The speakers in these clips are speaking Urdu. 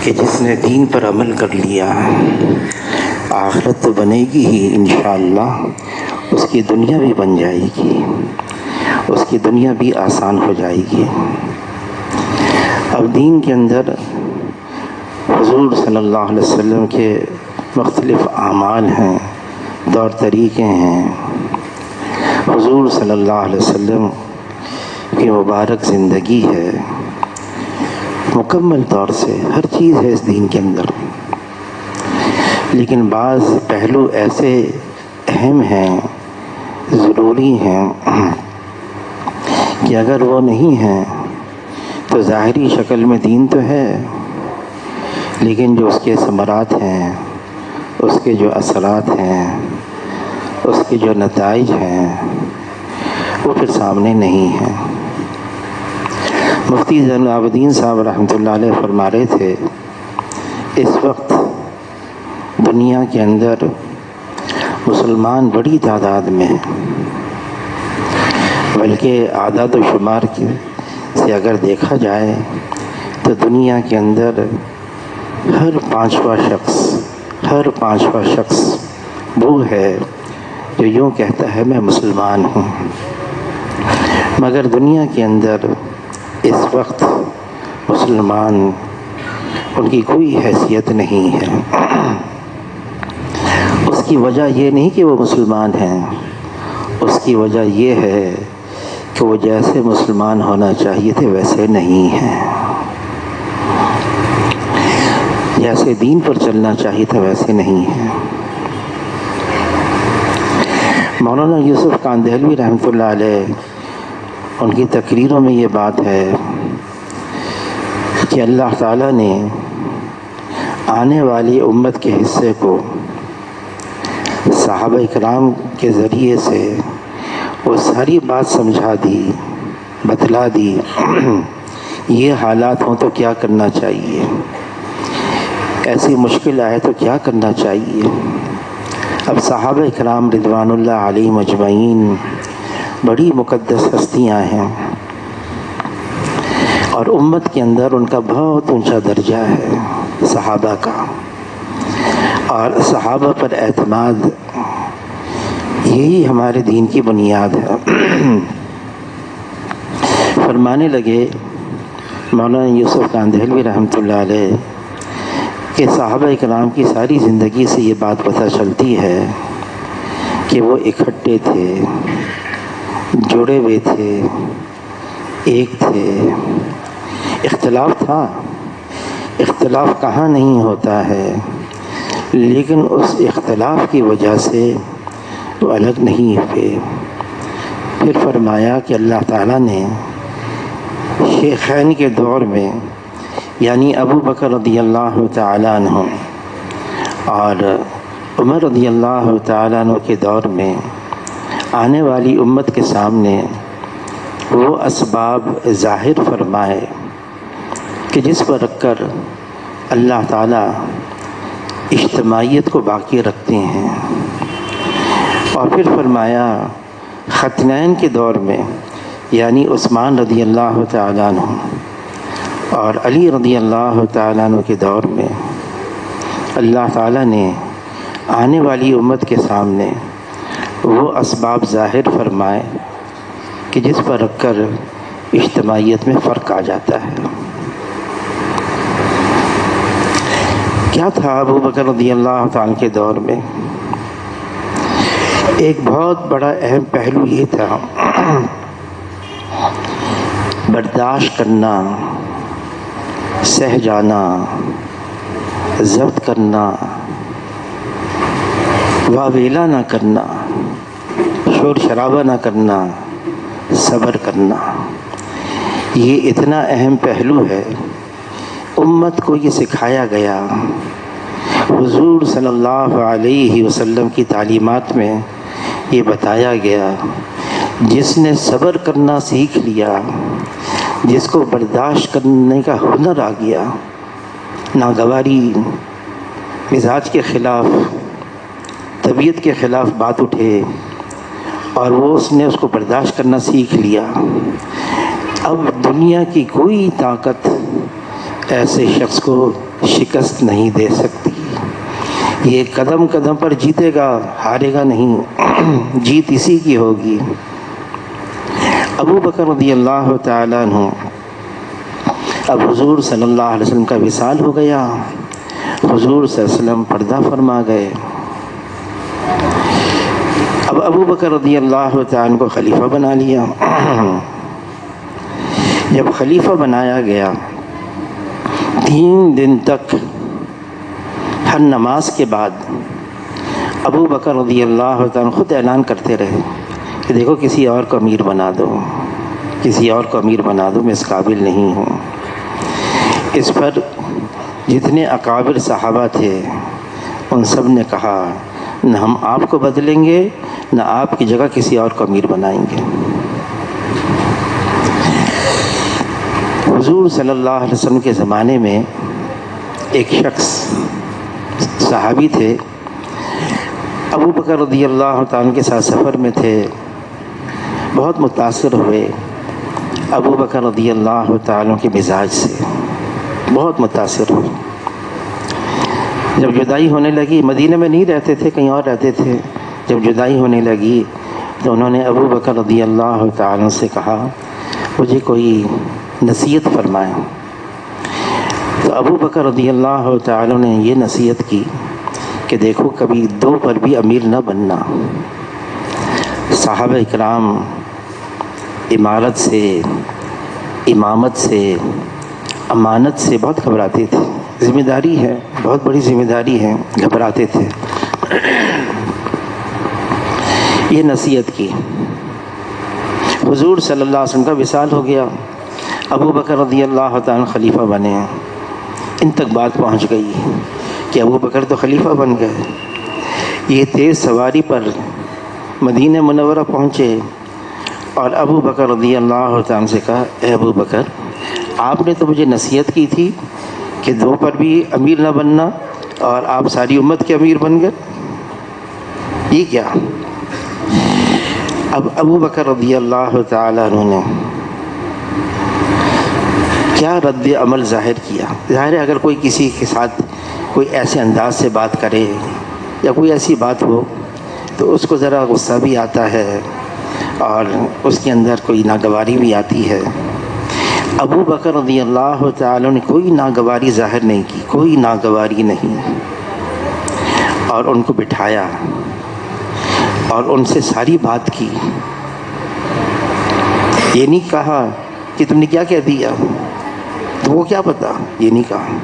کہ جس نے دین پر عمل کر لیا آخرت تو بنے گی ہی انشاءاللہ، اس کی دنیا بھی بن جائے گی، اس کی دنیا بھی آسان ہو جائے گی۔ اب دین کے اندر حضور صلی اللہ علیہ وسلم کے مختلف اعمال ہیں، طور طریقے ہیں۔ حضور صلی اللہ علیہ وسلم کی مبارک زندگی ہے، مکمل طور سے ہر چیز ہے اس دین کے اندر، لیکن بعض پہلو ایسے اہم ہیں، ضروری ہیں کہ اگر وہ نہیں ہیں تو ظاہری شکل میں دین تو ہے، لیکن جو اس کے ثمرات ہیں، اس کے جو اثرات ہیں، اس کے جو نتائج ہیں، وہ پھر سامنے نہیں ہیں۔ مفتی زین العابدین صاحب رحمۃ اللہ علیہ فرما رہے تھے، اس وقت دنیا کے اندر مسلمان بڑی تعداد میں ہیں، بلکہ اعداد و شمار سے اگر دیکھا جائے تو دنیا کے اندر ہر پانچواں شخص وہ ہے جو یوں کہتا ہے میں مسلمان ہوں۔ مگر دنیا کے اندر اس وقت مسلمان ان کی کوئی حیثیت نہیں ہے۔ اس کی وجہ یہ نہیں کہ وہ مسلمان ہیں، اس کی وجہ یہ ہے کہ وہ جیسے مسلمان ہونا چاہیے تھے ویسے نہیں ہیں، جیسے دین پر چلنا چاہیے تھا ویسے نہیں ہیں۔ مولانا یوسف کاندھلوی رحمۃ اللہ علیہ ان کی تقریروں میں یہ بات ہے کہ اللہ تعالیٰ نے آنے والی امت کے حصے کو صحابہ اکرام کے ذریعے سے وہ ساری بات سمجھا دی، بتلا دی، یہ حالات ہوں تو کیا کرنا چاہیے، ایسی مشکل آئے تو کیا کرنا چاہیے۔ اب صحابہ اکرام رضوان اللہ علیہم اجمعین بڑی مقدس ہستیاں ہیں، اور امت کے اندر ان کا بہت اونچا درجہ ہے صحابہ کا، اور صحابہ پر اعتماد یہی ہمارے دین کی بنیاد ہے۔ فرمانے لگے مولانا یوسف کاندھلوی رحمۃ اللہ علیہ کہ صحابہ اکرام کی ساری زندگی سے یہ بات پتہ چلتی ہے کہ وہ اکٹھے تھے، جڑے ہوئے تھے، ایک تھے۔ اختلاف تھا، اختلاف کہاں نہیں ہوتا ہے، لیکن اس اختلاف کی وجہ سے وہ الگ نہیں ہوئے۔ پھر فرمایا کہ اللہ تعالیٰ نے شیخین کے دور میں، یعنی ابو بکر رضی اللہ تعالیٰ عنہ اور عمر رضی اللہ تعالیٰ عنہ کے دور میں آنے والی امت کے سامنے وہ اسباب ظاہر فرمائے کہ جس پر رکھ کر اللہ تعالیٰ اجتماعیت کو باقی رکھتے ہیں۔ اور پھر فرمایا ختنین کے دور میں، یعنی عثمان رضی اللہ تعالیٰ عنہ اور علی رضی اللہ تعالیٰ عنہ کے دور میں اللہ تعالیٰ نے آنے والی امت کے سامنے وہ اسباب ظاہر فرمائے کہ جس پر رکھ کر اجتماعیت میں فرق آ جاتا ہے۔ کیا تھا ابو بکر رضی اللہ تعالیٰ کے دور میں؟ ایک بہت بڑا اہم پہلو یہ تھا، برداشت کرنا، سہ جانا، ضبط کرنا، واویلا نہ کرنا، شور شرابہ نہ کرنا، صبر کرنا۔ یہ اتنا اہم پہلو ہے، امت کو یہ سکھایا گیا۔ حضور صلی اللہ علیہ وسلم کی تعلیمات میں یہ بتایا گیا، جس نے صبر کرنا سیکھ لیا، جس کو برداشت کرنے کا ہنر آ گیا، ناگواری، مزاج کے خلاف، طبیعت کے خلاف بات اٹھے اور اس نے اس کو برداشت کرنا سیکھ لیا، اب دنیا کی کوئی طاقت ایسے شخص کو شکست نہیں دے سکتی. یہ قدم قدم پر جیتے گا، ہارے گا نہیں، جیت اسی کی ہوگی. ابو بکر رضی اللہ تعالیٰ عنہ، اب حضور صلی اللہ علیہ وسلم کا وصال ہو گیا. حضور صلی اللہ علیہ وسلم پردہ فرما گئے. اب ابو بکر رضی اللہ تعالیٰ عنہ کو خلیفہ بنا لیا. جب خلیفہ بنایا گیا، 3 دن تک ہر نماز کے بعد ابو بکر رضی اللہ تعالیٰ خود اعلان کرتے رہے کہ دیکھو کسی اور کو امیر بنا دو، کسی اور کو امیر بنا دو، میں اس قابل نہیں ہوں. اس پر جتنے اکابر صحابہ تھے ان سب نے کہا نہ ہم آپ کو بدلیں گے، نہ آپ کی جگہ کسی اور کو امیر بنائیں گے. حضور صلی اللہ علیہ وسلم کے زمانے میں ایک شخص صحابی تھے، ابو بکر رضی اللہ تعالیٰ کے ساتھ سفر میں تھے، بہت متاثر ہوئے ابو بکر رضی اللہ تعالیٰ کے مزاج سے، بہت متاثر ہوئے. جب جدائی ہونے لگی، مدینہ میں نہیں رہتے تھے، کہیں اور رہتے تھے، جب جدائی ہونے لگی تو انہوں نے ابو بکر رضی اللہ تعالیٰ سے کہا مجھے کوئی نصیحت فرمائیں. تو ابو بکر رضی اللہ تعالیٰ نے یہ نصیحت کی کہ دیکھو کبھی 2 پر بھی امیر نہ بننا. صحابہ اکرام امارت سے، امامت سے، امانت سے بہت گھبراتے تھے. ذمہ داری ہے، بہت بڑی ذمہ داری ہے، گھبراتے تھے. یہ نصیحت کی. حضور صلی اللہ علیہ وسلم کا وصال ہو گیا، ابو بکر رضی اللہ تعالیٰ خلیفہ بنے. ان تک بات پہنچ گئی کہ ابو بکر تو خلیفہ بن گئے. یہ تیز سواری پر مدینہ منورہ پہنچے اور ابو بکر رضی اللہ تعالیٰ سے کہا اے ابو بکر، آپ نے تو مجھے نصیحت کی تھی کہ 2 پر بھی امیر نہ بننا، اور آپ ساری امت کے امیر بن گئے. یہ کیا؟ اب ابو بکر رضی اللہ تعالیٰ عنہ نے کیا رد عمل ظاہر کیا؟ ظاہر ہے اگر کوئی کسی کے ساتھ کوئی ایسے انداز سے بات کرے یا کوئی ایسی بات ہو تو اس کو ذرا غصہ بھی آتا ہے اور اس کے اندر کوئی ناگواری بھی آتی ہے. ابو بکر رضی اللہ تعالیٰ نے کوئی ناگواری ظاہر نہیں کی، کوئی ناگواری نہیں، اور ان کو بٹھایا اور ان سے ساری بات کی. یہ نہیں کہا کہ تم نے کیا کہہ دیا، تم کو کیا پتا، یہ نہیں کہا.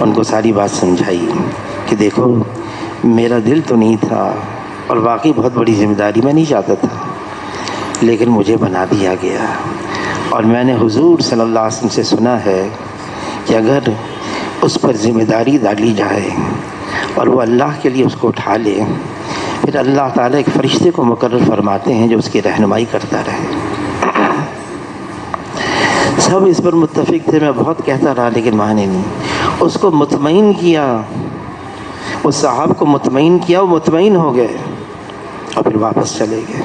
ان کو ساری بات سمجھائی کہ دیکھو میرا دل تو نہیں تھا اور واقعی بہت بڑی ذمہ داری میں نہیں چاہتا تھا، لیکن مجھے بنا دیا گیا. اور میں نے حضور صلی اللہ علیہ وسلم سے سنا ہے کہ اگر اس پر ذمہ داری ڈالی جائے اور وہ اللہ کے لیے اس کو اٹھا لے، پھر اللہ تعالیٰ ایک فرشتے کو مقرر فرماتے ہیں جو اس کی رہنمائی کرتا رہے. سب اس پر متفق تھے، میں بہت کہتا رہا لیکن مانے نہیں. اس کو مطمئن کیا، اس صاحب کو مطمئن کیا، وہ مطمئن ہو گئے اور پھر واپس چلے گئے.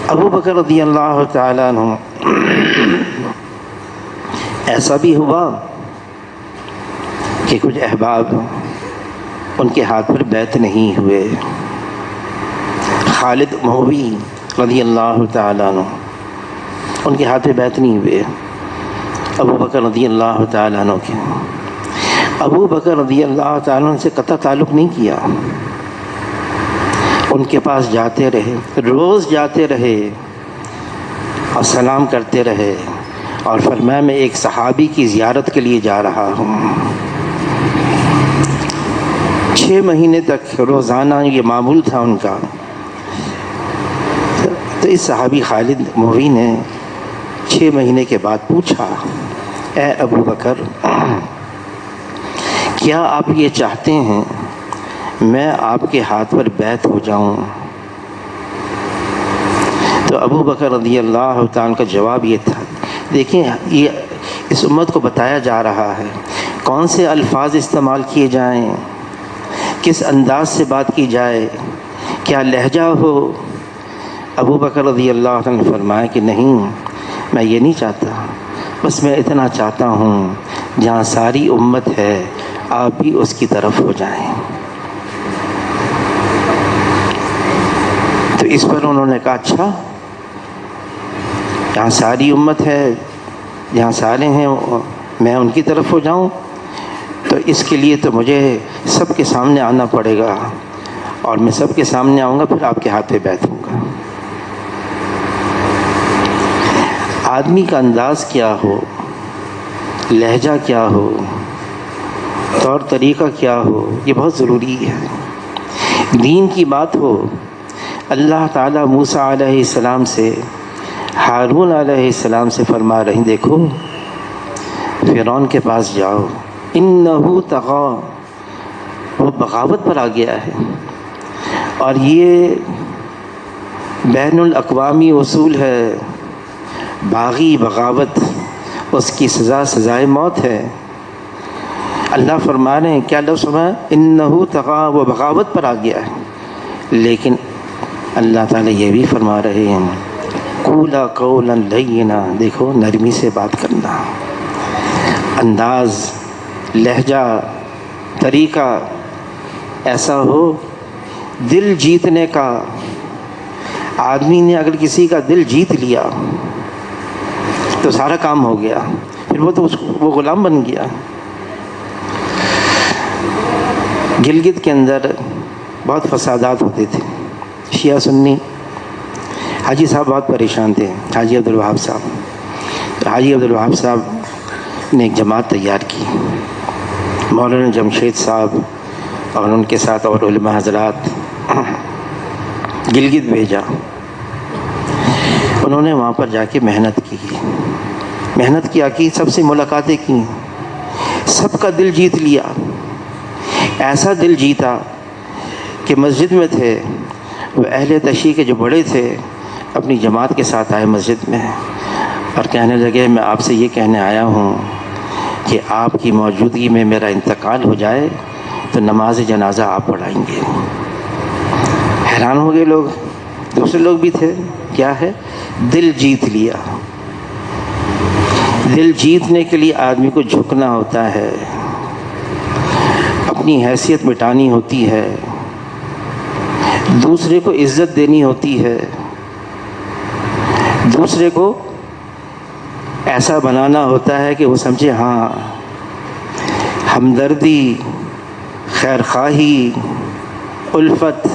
ابو بکر رضی اللہ تعالیٰ عنہ ایسا بھی ہوا کہ کچھ احباب ان کے ہاتھ پر بیعت نہیں ہوئے. خالد مہوی رضی اللہ تعالیٰ عنہ، ان کے ہاتھ پہ بیعت نہیں ہوئے ابو بکر رضی اللہ تعالیٰ عنہ کے. ابو بکر رضی اللہ تعالیٰ عنہ سے قطع تعلق نہیں کیا، ان کے پاس جاتے رہے، روز جاتے رہے اور سلام کرتے رہے، اور فرمایا میں ایک صحابی کی زیارت کے لیے جا رہا ہوں. 6 مہینے تک روزانہ یہ معمول تھا ان کا. تو اس صحابی خالد مہوی نے 6 مہینے کے بعد پوچھا اے ابو بکر، کیا آپ یہ چاہتے ہیں میں آپ کے ہاتھ پر بیعت ہو جاؤں؟ تو ابو بکر رضی اللہ تعالیٰ کا جواب یہ تھا، دیکھیں یہ اس امت کو بتایا جا رہا ہے کون سے الفاظ استعمال کیے جائیں، کس انداز سے بات کی جائے، کیا لہجہ ہو. ابو بکر رضی اللہ عنہ نے فرمایا کہ نہیں، میں یہ نہیں چاہتا، بس میں اتنا چاہتا ہوں جہاں ساری امت ہے آپ بھی اس کی طرف ہو جائیں۔ تو اس پر انہوں نے کہا اچھا، جہاں ساری امت ہے، جہاں سارے ہیں، میں ان کی طرف ہو جاؤں؟ تو اس کے لیے تو مجھے سب کے سامنے آنا پڑے گا، اور میں سب کے سامنے آؤں گا، پھر آپ کے ہاتھ پہ بیٹھوں گا۔ آدمی کا انداز کیا ہو، لہجہ کیا ہو، طور طریقہ کیا ہو، یہ بہت ضروری ہے۔ دین کی بات ہو، اللہ تعالیٰ موسیٰ علیہ السلام سے، ہارون علیہ السلام سے فرما رہے ہیں دیکھو فرعون کے پاس جاؤ، انہو طغیٰ، وہ بغاوت پر آ گیا ہے، اور یہ بین الاقوامی اصول ہے، باغی بغاوت اس کی سزا سزائے موت ہے۔ اللہ فرما رہے ہیں، کیا لفظ فرمایا؟ انہو طغیٰ، وہ بغاوت پر آ گیا ہے۔ لیکن اللہ تعالیٰ یہ بھی فرما رہے ہیں قولا قولا لینا، دیکھو نرمی سے بات کرنا، انداز، لہجہ، طریقہ ایسا ہو دل جیتنے کا۔ آدمی نے اگر کسی کا دل جیت لیا تو سارا کام ہو گیا، پھر وہ غلام بن گیا۔ گلگت کے اندر بہت فسادات ہوتے تھے، شیعہ سنی۔ حاجی صاحب بہت پریشان تھے، حاجی عبدالوہاب صاحب۔ حاجی عبدالوہاب صاحب نے ایک جماعت تیار کی، مولانا جمشید صاحب اور ان کے ساتھ اور علماء حضرات گلگت بھیجا۔ انہوں نے وہاں پر جا کے محنت کی، سب سے ملاقاتیں کی، سب کا دل جیت لیا۔ ایسا دل جیتا کہ مسجد میں تھے وہ اہل تشیع کے جو بڑے تھے اپنی جماعت کے ساتھ آئے مسجد میں، اور کہنے لگے میں آپ سے یہ کہنے آیا ہوں کہ آپ کی موجودگی میں میرا انتقال ہو جائے تو نماز جنازہ آپ پڑھائیں گے۔ حیران ہو گئے لوگ، دوسرے لوگ بھی تھے۔ کیا ہے؟ دل جیت لیا۔ دل جیتنے کے لیے آدمی کو جھکنا ہوتا ہے، اپنی حیثیت مٹانی ہوتی ہے، دوسرے کو عزت دینی ہوتی ہے، دوسرے کو ایسا بنانا ہوتا ہے کہ وہ سمجھے ہاں ہمدردی، خیر خواہی، الفت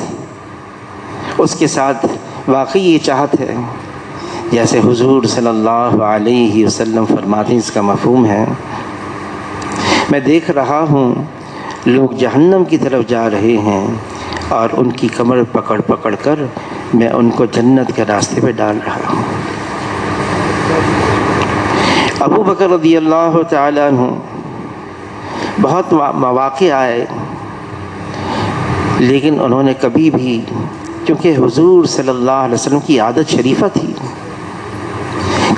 اس کے ساتھ واقعی یہ چاہت ہے۔ جیسے حضور صلی اللہ علیہ وسلم فرماتے ہیں، اس کا مفہوم ہے، میں دیکھ رہا ہوں لوگ جہنم کی طرف جا رہے ہیں اور ان کی کمر پکڑ پکڑ کر میں ان کو جنت کے راستے پہ ڈال رہا ہوں۔ ابو بکر رضی اللہ تعالیٰ عنہ، بہت مواقع آئے لیکن انہوں نے کبھی بھی، کیونکہ حضور صلی اللہ علیہ وسلم کی عادت شریفہ تھی،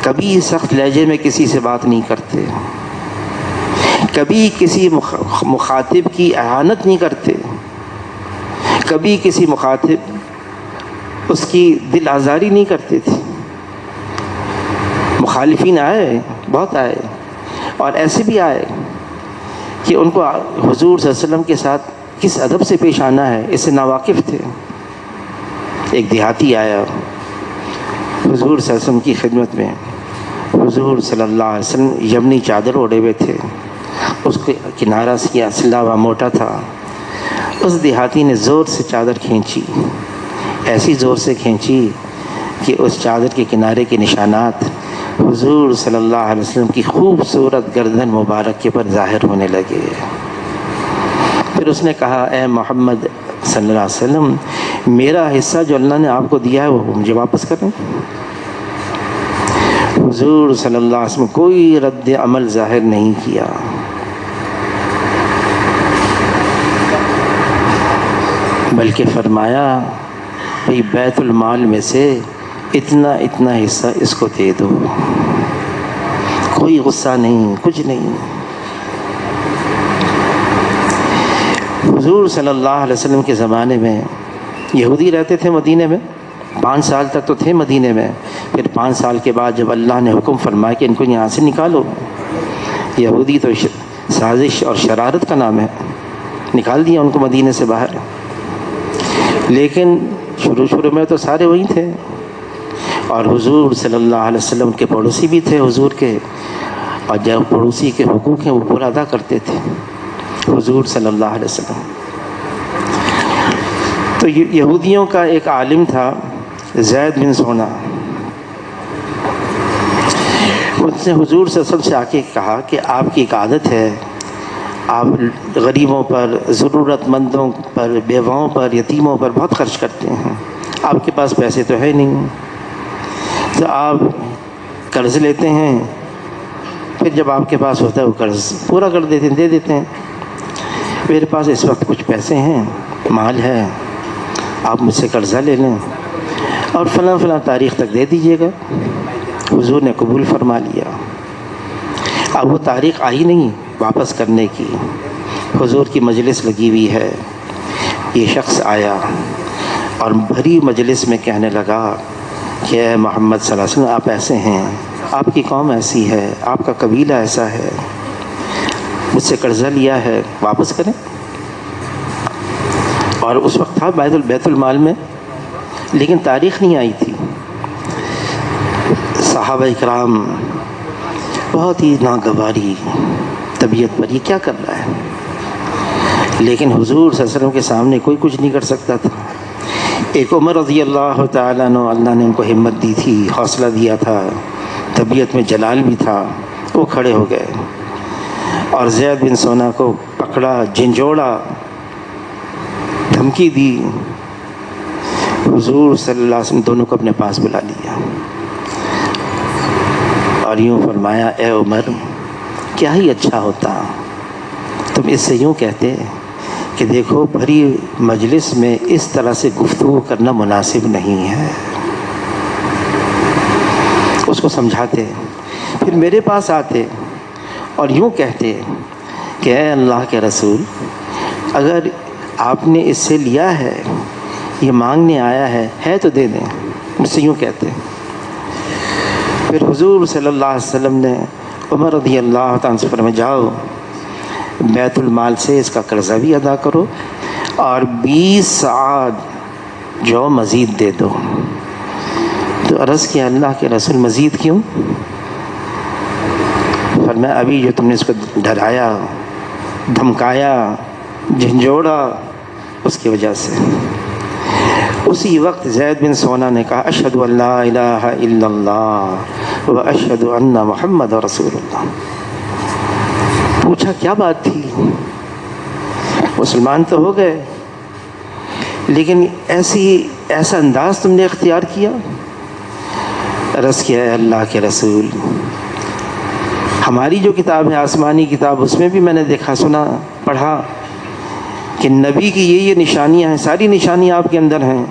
کبھی سخت لہجے میں کسی سے بات نہیں کرتے، کبھی کسی مخاطب کی اہانت نہیں کرتے، کبھی کسی مخاطب اس کی دل آزاری نہیں کرتے تھے۔ مخالفین آئے، بہت آئے، اور ایسے بھی آئے کہ ان کو حضور صلی اللہ علیہ وسلم کے ساتھ کس ادب سے پیش آنا ہے اس سے ناواقف تھے۔ ایک دیہاتی آیا حضور صلی اللہ علیہ وسلم کی خدمت میں، حضور صلی اللہ علیہ وسلم یمنی چادر اوڑے ہوئے تھے، اس کے کنارہ سیا سلاوا موٹا تھا۔ اس دیہاتی نے زور سے چادر کھینچی، ایسی زور سے کھینچی کہ اس چادر کے کنارے کے نشانات حضور صلی اللہ علیہ وسلم کی خوبصورت گردن مبارک کے پر ظاہر ہونے لگے۔ پھر اس نے کہا اے محمد صلی اللہ علیہ وسلم، میرا حصہ جو اللہ نے آپ کو دیا ہے وہ مجھے واپس کریں۔ حضور صلی اللہ علیہ وسلم کوئی رد عمل ظاہر نہیں کیا۔ بلکہ فرمایا بھئی بیت المال میں سے اتنا اتنا حصہ اس کو دے دو، کوئی غصہ نہیں، کچھ نہیں۔ حضور صلی اللہ علیہ وسلم کے زمانے میں یہودی رہتے تھے مدینے میں، 5 سال تک تو تھے مدینے میں، پھر 5 سال کے بعد جب اللہ نے حکم فرمایا کہ ان کو یہاں سے نکالو، یہودی تو سازش اور شرارت کا نام ہے، نکال دیا ان کو مدینے سے باہر۔ لیکن شروع میں تو سارے وہیں تھے، اور حضور صلی اللہ علیہ وسلم کے پڑوسی بھی تھے حضور کے، اور جو پڑوسی کے حقوق ہیں وہ پورا ادا کرتے تھے حضور صلی اللہ علیہ وسلم۔ تو یہودیوں کا ایک عالم تھا زید بن سونا، اس نے حضور صلی اللہ علیہ وسلم سے آ کے کہا کہ آپ کی ایک عادت ہے، آپ غریبوں پر، ضرورت مندوں پر، بیواؤں پر، یتیموں پر بہت خرچ کرتے ہیں، آپ کے پاس پیسے تو ہے نہیں، تو آپ قرض لیتے ہیں، پھر جب آپ کے پاس ہوتا ہے وہ قرض پورا کر دیتے ہیں، دے دیتے ہیں۔ میرے پاس اس وقت کچھ پیسے ہیں، مال ہے، آپ مجھ سے قرضہ لے لیں اور فلاں فلاں تاریخ تک دے دیجیے گا۔ حضور نے قبول فرما لیا۔ اب وہ تاریخ آئی نہیں واپس کرنے کی، حضور کی مجلس لگی ہوئی ہے، یہ شخص آیا اور بھری مجلس میں کہنے لگا کہ اے محمد صلی اللہ علیہ وسلم، آپ ایسے ہیں، آپ کی قوم ایسی ہے، آپ کا قبیلہ ایسا ہے، مجھ سے قرضہ لیا ہے، واپس کریں۔ اور اس وقت تھا بیت المال میں، لیکن تاریخ نہیں آئی تھی۔ صحابہ اکرام بہت ہی ناگواری طبیعت پر، یہ کیا کر رہا ہے، لیکن حضور صلی اللہ علیہ وسلم کے سامنے کوئی کچھ نہیں کر سکتا تھا۔ ایک عمر رضی اللہ تعالیٰ عنہ، اللہ نے ان کو ہمت دی تھی، حوصلہ دیا تھا، طبیعت میں جلال بھی تھا، وہ کھڑے ہو گئے اور زید بن سونا کو پکڑا، جھنجھوڑا، دھمکی دی۔ حضور صلی اللہ علیہ وسلم دونوں کو اپنے پاس بلا لیا اور یوں فرمایا، اے عمر، کیا ہی اچھا ہوتا تم اس سے یوں کہتے کہ دیکھو بھری مجلس میں اس طرح سے گفتگو کرنا مناسب نہیں ہے۔ اس کو سمجھاتے، پھر میرے پاس آتے اور یوں کہتے کہ اے اللہ کے رسول، اگر آپ نے اس سے لیا ہے، یہ مانگنے آیا ہے تو دے دیں، مجھ سے یوں کہتے۔ پھر حضور صلی اللہ علیہ وسلم نے عمر رضی اللہ تعالیٰ سے فرمایا، جاؤ بیت المال سے اس کا قرضہ بھی ادا کرو اور 20 ساعت جو مزید دے دو۔ تو عرض کیا، اللہ کے رسول مزید کیوں؟ فرمایا، ابھی جو تم نے اس کو ڈرایا، دھمکایا، جھنجھوڑا، اس کی وجہ سے۔ اسی وقت زید بن سونا نے کہا، اشہد ان لا الہ الا اللہ و اشہد ان محمد رسول اللہ۔ پوچھا کیا بات تھی؟ مسلمان تو ہو گئے، لیکن ایسا انداز تم نے اختیار کیا۔ عرض کیا، اے اللہ کے رسول، ہماری جو کتاب ہے آسمانی کتاب، اس میں بھی میں نے دیکھا، سنا، پڑھا کہ نبی کی یہ نشانیاں ہیں، ساری نشانیاں آپ کے اندر ہیں،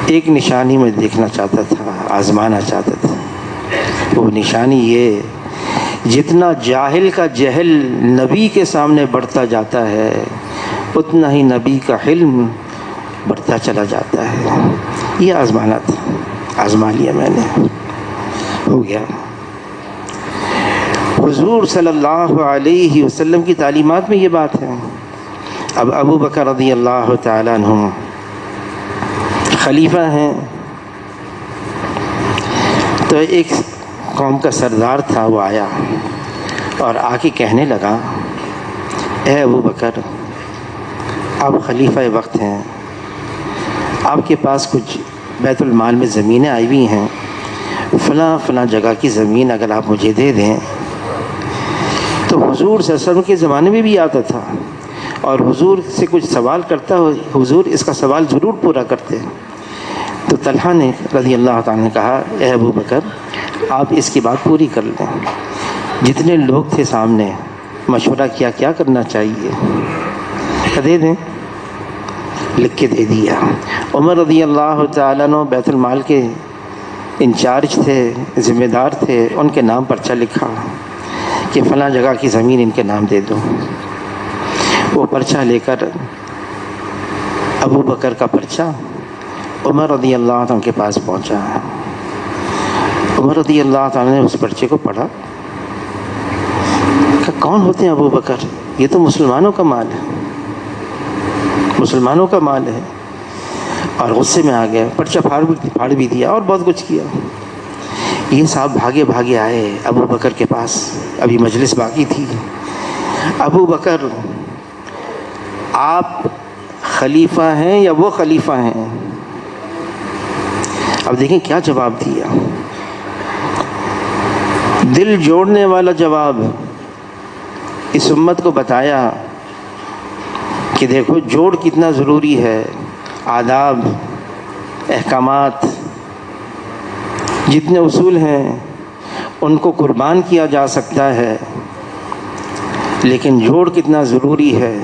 ایک نشانی میں دیکھنا چاہتا تھا، آزمانا چاہتا تھا۔ وہ نشانی یہ، جتنا جاہل کا جہل نبی کے سامنے بڑھتا جاتا ہے، اتنا ہی نبی کا علم بڑھتا چلا جاتا ہے۔ یہ آزمانا تھا، آزما لیا میں نے، ہو گیا۔ حضور صلی اللہ علیہ وسلم کی تعلیمات میں یہ بات ہے۔ اب ابو بکر رضی اللہ تعالیٰ عنہ خلیفہ ہیں، تو ایک قوم کا سردار تھا، وہ آیا اور آ کے کہنے لگا، اے ابو بکر، آپ خلیفہ وقت ہیں، آپ کے پاس کچھ بیت المال میں زمینیں آئی ہوئی ہیں، فلاں فلاں جگہ کی زمین اگر آپ مجھے دے دیں۔ تو حضور صلی اللہ علیہ وسلم کے زمانے میں بھی آتا تھا اور حضور سے کچھ سوال کرتا، حضور اس کا سوال ضرور پورا کرتے۔ تو طلحہ نے رضی اللہ تعالیٰ نے کہا، اے ابو بکر، آپ اس کی بات پوری کر لیں۔ جتنے لوگ تھے سامنے، مشورہ کیا کیا کرنا چاہیے، دے دیں، لکھ کے دے دیا۔ عمر رضی اللہ تعالیٰ عنہ بیت المال کے انچارج تھے، ذمہ دار تھے، ان کے نام پرچہ لکھا کہ فلاں جگہ کی زمین ان کے نام دے دو۔ وہ پرچہ لے کر، ابو بکر کا پرچہ عمر رضی اللہ عنہ کے پاس پہنچا. عمر رضی اللہ تعالیٰ نے اس پرچے کو پڑھا کہ کون ہوتے ہیں ابو بکر؟ یہ تو مسلمانوں کا مال ہے، مسلمانوں کا مال ہے. اور غصے میں آ گیا، پرچہ پھاڑ بھی دیا اور بہت کچھ کیا. یہ صاحب بھاگے بھاگے آئے ابو بکر کے پاس، ابھی مجلس باقی تھی. ابو بکر آپ خلیفہ ہیں یا وہ خلیفہ ہیں؟ اب دیکھیں کیا جواب دیا، دل جوڑنے والا جواب. اس امت کو بتایا کہ دیکھو جوڑ کتنا ضروری ہے، آداب، احکامات، جتنے اصول ہیں ان کو قربان کیا جا سکتا ہے، لیکن جوڑ کتنا ضروری ہے.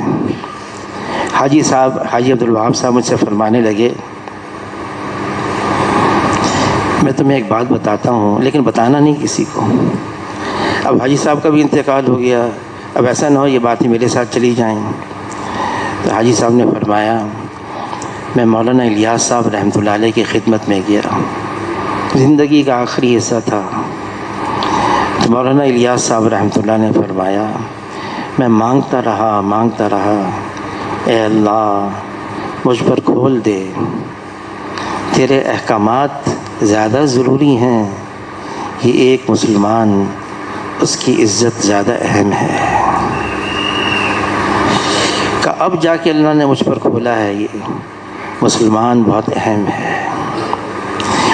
حاجی عبدالوہاب صاحب مجھ سے فرمانے لگے، میں تمہیں ایک بات بتاتا ہوں لیکن بتانا نہیں کسی کو. اب حاجی صاحب کا بھی انتقال ہو گیا، اب ایسا نہ ہو یہ باتیں میرے ساتھ چلی جائیں. تو حاجی صاحب نے فرمایا میں مولانا الیاس صاحب رحمۃ اللہ علیہ کی خدمت میں گیا، زندگی کا آخری حصہ تھا. تو مولانا الیاس صاحب رحمۃ اللہ نے فرمایا میں مانگتا رہا اے اللہ مجھ پر کھول دے، تیرے احکامات زیادہ ضروری ہیں، یہ ایک مسلمان اس کی عزت زیادہ اہم ہے. کہ اب جا کے اللہ نے مجھ پر کھولا ہے، یہ مسلمان بہت اہم ہے.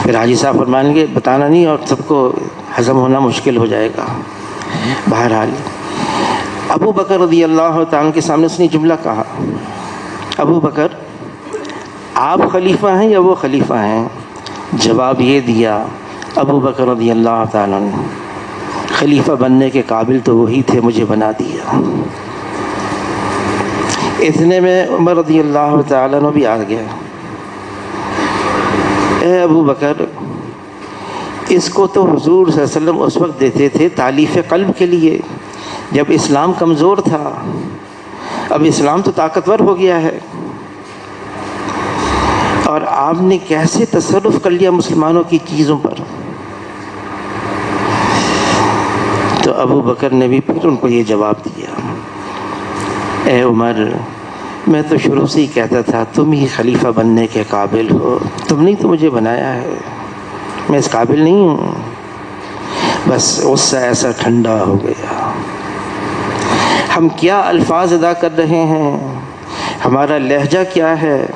پھر حاجی صاحب فرمائیں گے بتانا نہیں اور سب کو ہضم ہونا مشکل ہو جائے گا. بہرحال ابو بکر رضی اللہ تعالیٰ کے سامنے اس نے جملہ کہا، ابو بکر آپ خلیفہ ہیں یا وہ خلیفہ ہیں؟ جواب یہ دیا ابو بکر رضی اللہ تعالیٰ نے خلیفہ بننے کے قابل تو وہی تھے، مجھے بنا دیا. اتنے میں عمر رضی اللہ تعالیٰ نے بھی آ گیا، اے ابو بکر اس کو تو حضور صلی اللہ علیہ وسلم اس وقت دیتے تھے تالیف قلب کے لیے جب اسلام کمزور تھا، اب اسلام تو طاقتور ہو گیا ہے، اور آپ نے کیسے تصرف کر لیا مسلمانوں کی چیزوں پر. تو ابو بکر نے بھی پھر ان کو یہ جواب دیا، اے عمر میں تو شروع سے ہی کہتا تھا تم ہی خلیفہ بننے کے قابل ہو، تم نے تو مجھے بنایا ہے، میں اس قابل نہیں ہوں. بس غصہ ایسا ٹھنڈا ہو گیا. ہم کیا الفاظ ادا کر رہے ہیں، ہمارا لہجہ کیا ہے،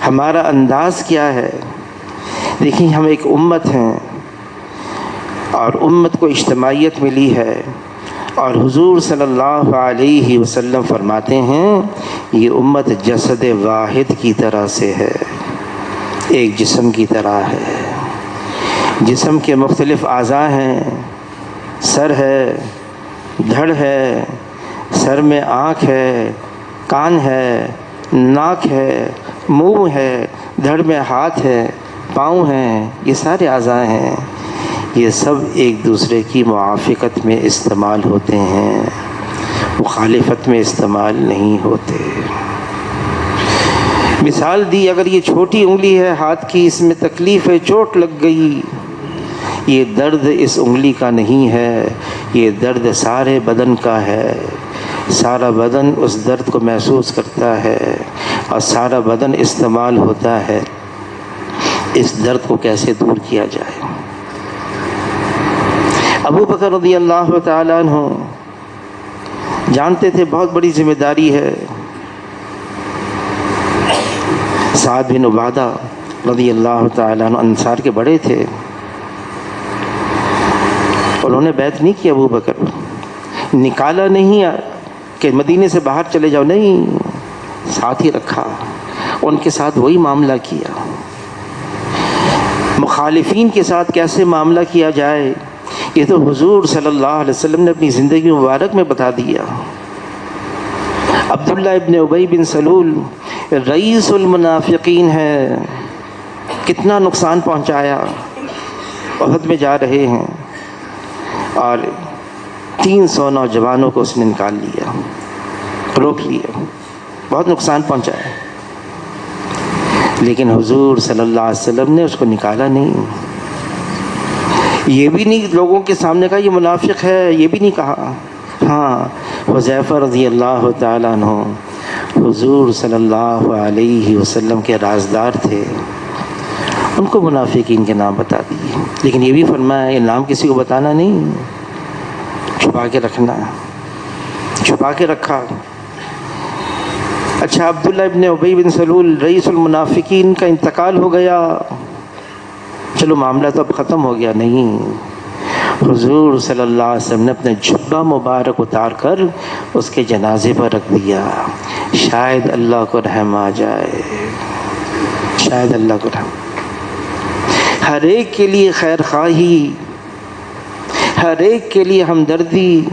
ہمارا انداز کیا ہے. دیکھیں ہم ایک امت ہیں اور امت کو اجتماعیت ملی ہے، اور حضور صلی اللہ علیہ وسلم فرماتے ہیں یہ امت جسد واحد کی طرح سے ہے، ایک جسم کی طرح ہے. جسم کے مختلف اعضاء ہیں، سر ہے، دھڑ ہے، سر میں آنکھ ہے، کان ہے، ناک ہے، منہ ہے، دھڑ میں ہاتھ ہے، پاؤں ہیں، یہ سارے اعضاء ہیں. یہ سب ایک دوسرے کی موافقت میں استعمال ہوتے ہیں، مخالفت میں استعمال نہیں ہوتے. مثال دی، اگر یہ چھوٹی انگلی ہے ہاتھ کی، اس میں تکلیف ہے، چوٹ لگ گئی، یہ درد اس انگلی کا نہیں ہے، یہ درد سارے بدن کا ہے. سارا بدن اس درد کو محسوس کرتا ہے اور سارا بدن استعمال ہوتا ہے. اس درد کو کیسے دور کیا جائے. ابو بکر رضی اللہ تعالیٰ عنہ جانتے تھے بہت بڑی ذمہ داری ہے. سعد بن عبادہ رضی اللہ تعالیٰ عنہ انصار کے بڑے تھے، انہوں نے بیعت نہیں کی. ابو بکر نکالا نہیں کہ مدینے سے باہر چلے جاؤ، نہیں، ساتھ ہی رکھا، ان کے ساتھ وہی معاملہ کیا. مخالفین کے ساتھ کیسے معاملہ کیا جائے یہ تو حضور صلی اللہ علیہ وسلم نے اپنی زندگی مبارک میں بتا دیا. عبداللہ ابن ابی بن سلول رئیس المنافقین ہے، کتنا نقصان پہنچایا. احد میں جا رہے ہیں اور 300 نوجوانوں کو اس نے نکال لیا، روک لیا، بہت نقصان پہنچایا. لیکن حضور صلی اللہ علیہ وسلم نے اس کو نکالا نہیں. یہ بھی نہیں لوگوں کے سامنے کہا یہ منافق ہے، یہ بھی نہیں کہا. ہاں حذیفہ رضی اللہ تعالیٰ عنہ حضور صلی اللہ علیہ وسلم کے رازدار تھے، ان کو منافقین کے نام بتا دیے، لیکن یہ بھی فرمایا یہ نام کسی کو بتانا نہیں، چھپا کے رکھنا، چھپا کے رکھا. اچھا عبداللہ ابن ابی بن سلول رئیس المنافقین کا انتقال ہو گیا، چلو معاملہ تو اب ختم ہو گیا. نہیں، حضور صلی اللہ علیہ وسلم نے اپنے جبہ مبارک اتار کر اس کے جنازے پر رکھ دیا، شاید اللہ کو رحم آ جائے، شاید اللہ کو رحم. ہر ایک کے لیے خیر خواہی، ہر ایک کے لیے ہمدردی،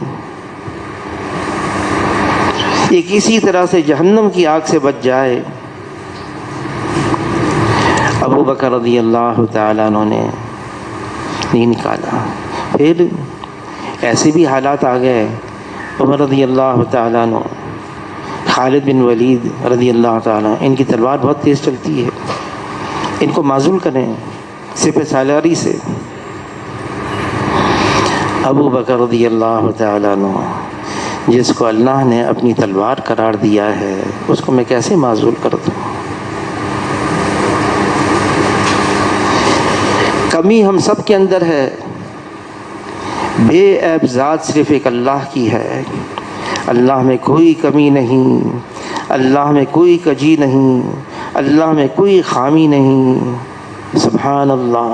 یہ کسی طرح سے جہنم کی آگ سے بچ جائے. ابو بکر رضی اللہ تعالیٰ عنہ نے نہیں نکالا. پھر ایسے بھی حالات آ گئے، عمر رضی اللہ تعالیٰ عنہ، خالد بن ولید رضی اللہ تعالیٰ، ان کی تلوار بہت تیز چلتی ہے، ان کو معزول کریں سپہ سالاری سے. ابو بکر رضی اللہ تعالیٰ عنہ جس کو اللہ نے اپنی تلوار قرار دیا ہے اس کو میں کیسے معزول کر دوں؟ کمی ہم سب کے اندر ہے، بے عیب ذات صرف ایک اللہ کی ہے. اللہ میں کوئی کمی نہیں، اللہ میں کوئی کجی نہیں، اللہ میں کوئی خامی نہیں. سبحان اللہ.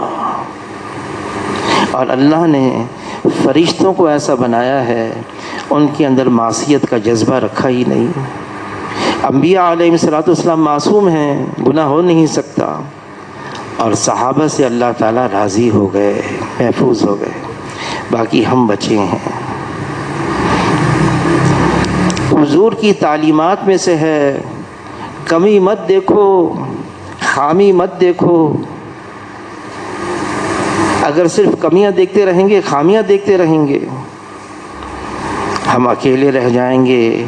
اور اللہ نے فرشتوں کو ایسا بنایا ہے ان کے اندر معصیت کا جذبہ رکھا ہی نہیں. انبیاء علیہ الصلوۃ والسلام معصوم ہیں، گناہ ہو نہیں سکتا، اور صحابہ سے اللہ تعالیٰ راضی ہو گئے، محفوظ ہو گئے، باقی ہم بچے ہیں. حضور کی تعلیمات میں سے ہے کمی مت دیکھو، خامی مت دیکھو. اگر صرف کمیاں دیکھتے رہیں گے، خامیاں دیکھتے رہیں گے، ہم اکیلے رہ جائیں گے،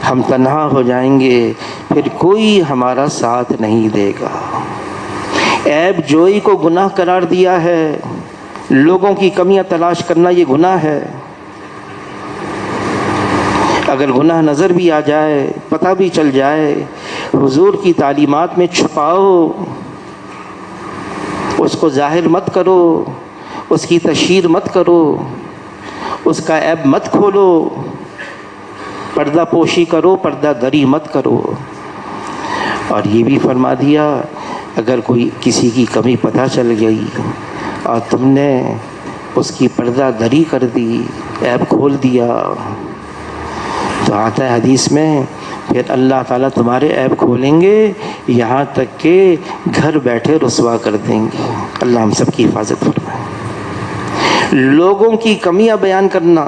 ہم تنہا ہو جائیں گے، پھر کوئی ہمارا ساتھ نہیں دے گا. عیب جوئی کو گناہ قرار دیا ہے، لوگوں کی کمیاں تلاش کرنا یہ گناہ ہے. اگر گناہ نظر بھی آ جائے، پتہ بھی چل جائے، حضور کی تعلیمات میں چھپاؤ، اس کو ظاہر مت کرو، اس کی تشہیر مت کرو، اس کا عیب مت کھولو، پردہ پوشی کرو، پردہ دری مت کرو. اور یہ بھی فرما دیا اگر کوئی کسی کی کمی پتہ چل گئی اور تم نے اس کی پردہ دری کر دی، عیب کھول دیا، تو آتا ہے حدیث میں پھر اللہ تعالیٰ تمہارے عیب کھولیں گے یہاں تک کہ گھر بیٹھے رسوا کر دیں گے. اللہ ہم سب کی حفاظت فرمائے. لوگوں کی کمیاں بیان کرنا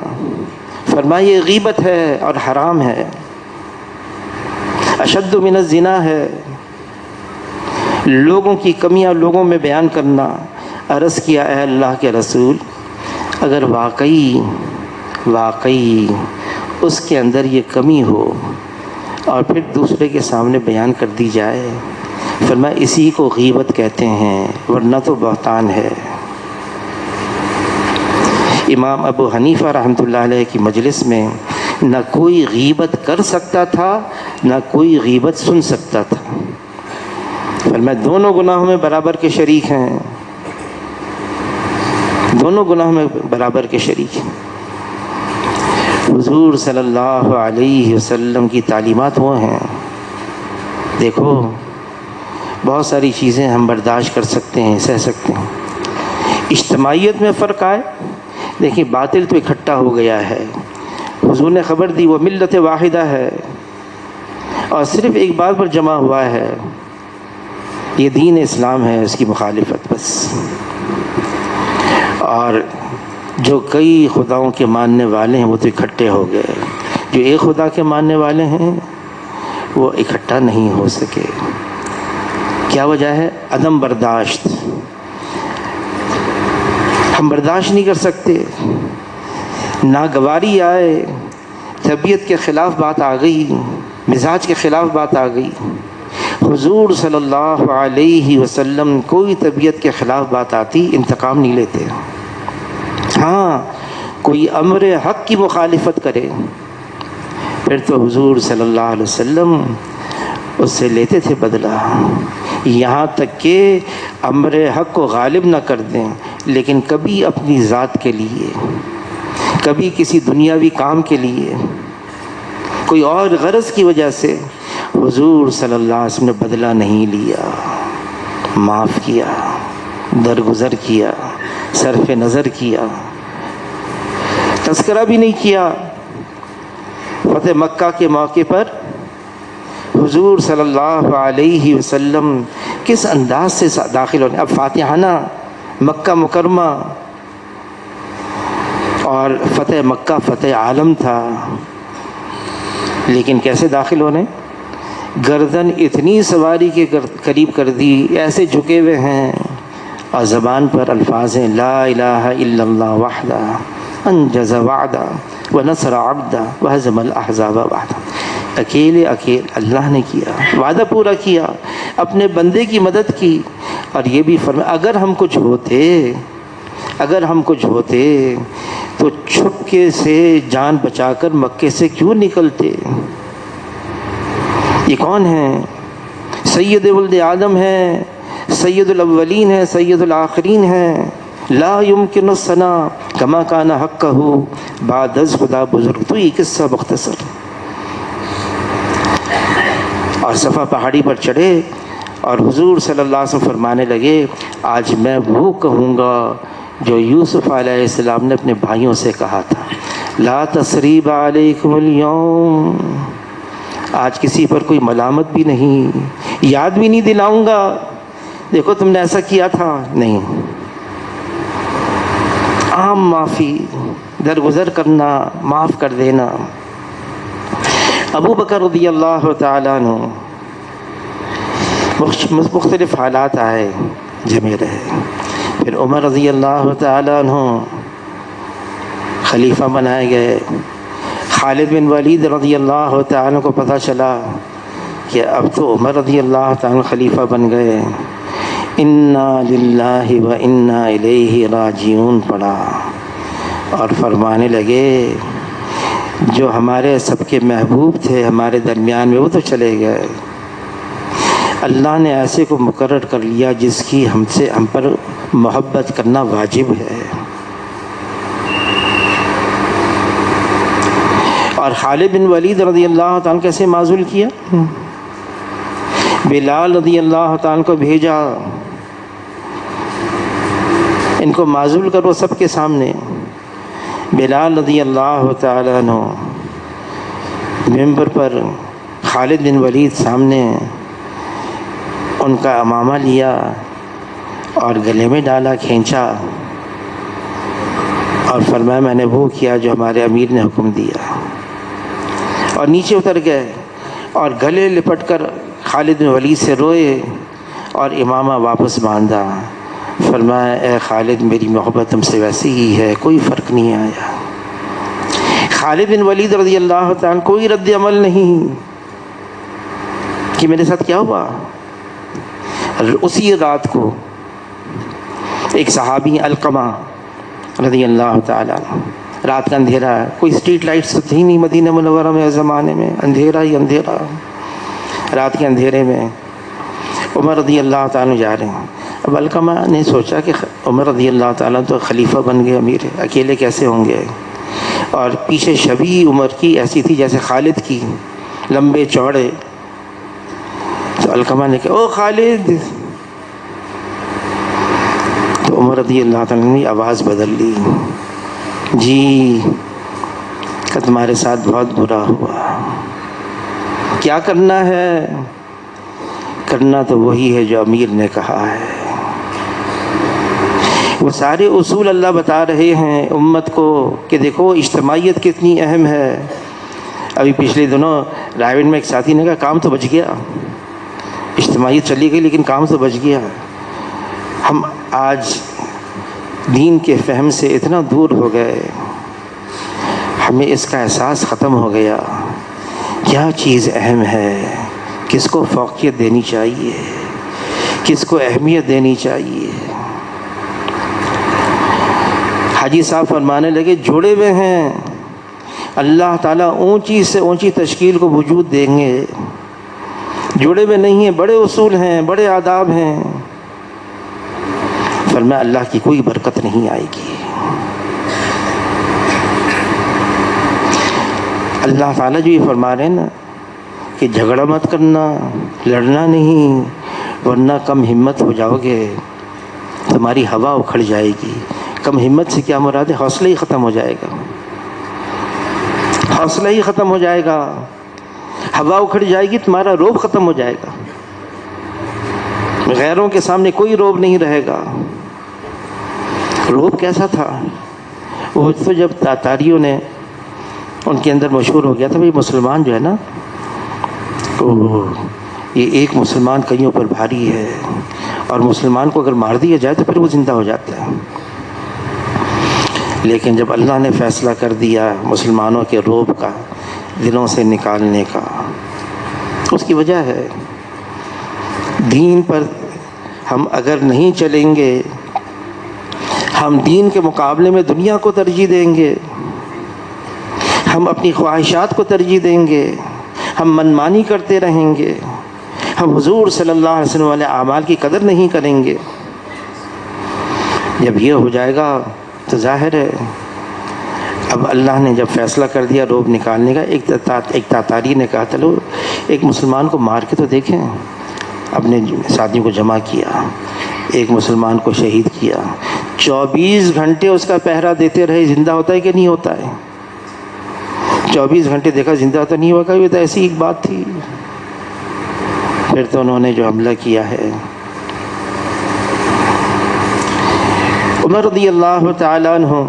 فرمائے یہ غیبت ہے اور حرام ہے، اشد من الزنا ہے. لوگوں کی کمیاں لوگوں میں بیان کرنا. عرض کیا اے اللہ کے رسول، اگر واقعی اس کے اندر یہ کمی ہو اور پھر دوسرے کے سامنے بیان کر دی جائے، فرمایا اسی کو غیبت کہتے ہیں، ورنہ تو بہتان ہے. امام ابو حنیفہ رحمۃ اللہ علیہ کی مجلس میں نہ کوئی غیبت کر سکتا تھا نہ کوئی غیبت سن سکتا تھا. فرمایا دونوں گناہوں میں برابر کے شریک ہیں، دونوں گناہوں میں برابر کے شریک ہیں. حضور صلی اللہ علیہ وسلم کی تعلیمات وہ ہیں. دیکھو بہت ساری چیزیں ہم برداشت کر سکتے ہیں، سہ سکتے ہیں. اجتماعیت میں فرق آئے، دیکھیں باطل تو اکٹھا ہو گیا ہے، حضور نے خبر دی وہ ملت واحدہ ہے اور صرف ایک بات پر جمع ہوا ہے، یہ دین اسلام ہے، اس کی مخالفت بس. اور جو کئی خداؤں کے ماننے والے ہیں وہ تو اکٹھے ہو گئے، جو ایک خدا کے ماننے والے ہیں وہ اکٹھا نہیں ہو سکے. کیا وجہ ہے؟ عدم برداشت. ہم برداشت نہیں کر سکتے، ناگواری آئے، طبیعت کے خلاف بات آ گئی، مزاج کے خلاف بات آ گئی. حضور صلی اللہ علیہ وسلم کوئی طبیعت کے خلاف بات آتی انتقام نہیں لیتے. ہاں کوئی امر حق کی مخالفت کرے پھر تو حضور صلی اللہ علیہ وسلم اس سے لیتے تھے بدلہ، یہاں تک کہ امر حق کو غالب نہ کر دیں، لیکن کبھی اپنی ذات کے لیے، کبھی کسی دنیاوی کام کے لیے، کوئی اور غرض کی وجہ سے حضور صلی اللہ علیہ وسلم نے بدلہ نہیں لیا، معاف کیا، درگزر کیا، صرف نظر کیا، تذکرہ بھی نہیں کیا. فتح مکہ کے موقع پر حضور صلی اللہ علیہ وسلم کس انداز سے داخل ہونے، اب فاتحانہ مکہ مکرمہ اور فتح مکہ فتح عالم تھا، لیکن کیسے داخل ہونے؟ گردن اتنی سواری کے قریب کر دی، ایسے جھکے ہوئے ہیں، اور زبان پر الفاظ ہیں لا الہ الا اللہ وحدہ انجز وعدہ ونصر عبدہ وہزم الاحزاب وحدہ. اکیلے اللہ نے کیا، وعدہ پورا کیا، اپنے بندے کی مدد کی. اور یہ بھی فرمایا اگر ہم کچھ ہوتے تو چھپکے سے جان بچا کر مکے سے کیوں نکلتے. یہ کون ہیں؟ سید ولد آدم ہیں، سید الاولین ہیں، سید الآخرین ہیں. لا یمکن الثنا کما کان حقہ بعد از خدا بزرگ. تو یہ قصہ مختصر. اور صفا پہاڑی پر چڑھے اور حضور صلی اللہ علیہ وسلم فرمانے لگے آج میں وہ کہوں گا جو یوسف علیہ السلام نے اپنے بھائیوں سے کہا تھا، لا تثریب علیکم اليوم. آج کسی پر کوئی ملامت بھی نہیں، یاد بھی نہیں دلاؤں گا دیکھو تم نے ایسا کیا تھا، نہیں. عام معافی، درگزر کرنا، معاف کر دینا. ابو بکر رضی اللہ تعالیٰ عنہ مختلف حالات آئے، جمے رہے. پھر عمر رضی اللہ تعالیٰ عنہ خلیفہ بنائے گئے. خالد بن ولید رضی اللہ تعالیٰ عنہ کو پتہ چلا کہ اب تو عمر رضی اللہ تعالیٰ عنہ خلیفہ بن گئے. انا للہ و انا الیہ راجعون پڑھا اور فرمانے لگے جو ہمارے سب کے محبوب تھے ہمارے درمیان میں وہ تو چلے گئے، اللہ نے ایسے کو مقرر کر لیا جس کی ہم پر محبت کرنا واجب ہے. اور خالد بن ولید رضی اللہ تعالیٰ کیسے معزول کیا؟ بلال رضی اللہ تعالیٰ کو بھیجا، ان کو معزول کرو سب کے سامنے. بلال رضی اللہ تعالیٰ عنہ ممبر پر، خالد بن ولید سامنے، ان کا امامہ لیا اور گلے میں ڈالا، کھینچا اور فرمایا میں نے وہ کیا جو ہمارے امیر نے حکم دیا. اور نیچے اتر گئے اور گلے لپٹ کر خالد بن ولید سے روئے اور امامہ واپس باندھا. فرمایا اے خالد میری محبت تم سے ویسی ہی ہے، کوئی فرق نہیں آیا. خالد بن ولید رضی اللہ تعالیٰ کوئی رد عمل نہیں کہ میرے ساتھ کیا ہوا. اسی رات کو ایک صحابی علقمہ رضی اللہ تعالیٰ رات کا اندھیرا، کوئی اسٹریٹ لائٹس تو تھی نہیں مدینہ منورہ میں اس زمانے میں، اندھیرا ہی اندھیرا. رات کے اندھیرے میں عمر رضی اللہ تعالیٰ جا رہے ہیں. اب علقمہ نے سوچا کہ عمر رضی اللہ تعالیٰ تو خلیفہ بن گئے، امیر اکیلے کیسے ہوں گے. اور پیچھے شبیہ عمر کی ایسی تھی جیسے خالد کی، لمبے چوڑے. تو علقمہ نے کہا او خالد. تو عمر رضی اللہ تعالیٰ نے آواز بدل لی، جی کہ تمہارے ساتھ بہت برا ہوا. کیا کرنا ہے؟ کرنا تو وہی ہے جو امیر نے کہا ہے. وہ سارے اصول اللہ بتا رہے ہیں امت کو کہ دیکھو اجتماعیت کتنی اہم ہے. ابھی پچھلے دنوں رائے میں ایک ساتھی نے کہا کام تو بچ گیا، اجتماعیت چلی گئی لیکن کام تو بچ گیا. ہم آج دین کے فہم سے اتنا دور ہو گئے، ہمیں اس کا احساس ختم ہو گیا کیا چیز اہم ہے، کس کو فوقیت دینی چاہیے، کس کو اہمیت دینی چاہیے۔ حاجی صاحب فرمانے لگے جڑے ہوئے ہیں، اللہ تعالیٰ اونچی سے اونچی تشکیل کو وجود دیں گے، جڑے ہوئے نہیں ہیں، بڑے اصول ہیں، بڑے آداب ہیں، فرمایا اللہ کی کوئی برکت نہیں آئے گی۔ اللہ تعالیٰ جو یہ فرما رہے ہیں نا کہ جھگڑا مت کرنا، لڑنا نہیں، ورنہ کم ہمت ہو جاؤ گے، تمہاری ہوا اکھڑ جائے گی۔ کم ہمت سے کیا مراد ہے؟ حوصلہ ہی ختم ہو جائے گا، حوصلہ ہی ختم ہو جائے گا، ہوا اکھڑ جائے گی، تمہارا روب ختم ہو جائے گا، غیروں کے سامنے کوئی روب نہیں رہے گا۔ روب کیسا تھا؟ وہ تو جب تاتاریوں نے ان کے اندر مشہور ہو گیا تھا بھئی مسلمان جو ہے نا، یہ ایک مسلمان کئیوں پر بھاری ہے، اور مسلمان کو اگر مار دیا جائے تو پھر وہ زندہ ہو جاتا ہے۔ لیکن جب اللہ نے فیصلہ کر دیا مسلمانوں کے روب کا دلوں سے نکالنے کا، اس کی وجہ ہے دین پر ہم اگر نہیں چلیں گے، ہم دین کے مقابلے میں دنیا کو ترجیح دیں گے، ہم اپنی خواہشات کو ترجیح دیں گے، ہم منمانی کرتے رہیں گے، ہم حضور صلی اللہ علیہ وسلم والے اعمال کی قدر نہیں کریں گے، جب یہ ہو جائے گا تو ظاہر ہے اب اللہ نے جب فیصلہ کر دیا روب نکالنے کا، ایک تاتاری نے کہا چلو ایک مسلمان کو مار کے تو دیکھیں، اپنے ساتھیوں کو جمع کیا، ایک مسلمان کو شہید کیا، 24 گھنٹے اس کا پہرا دیتے رہے، زندہ ہوتا ہے کہ نہیں ہوتا ہے؟ 24 گھنٹے دیکھا زندہ ہوتا نہیں ہوگا، یہ تو ایسی ایک بات تھی۔ پھر تو انہوں نے جو حملہ کیا ہے، عمر رضی اللہ تعالیٰ عنہ،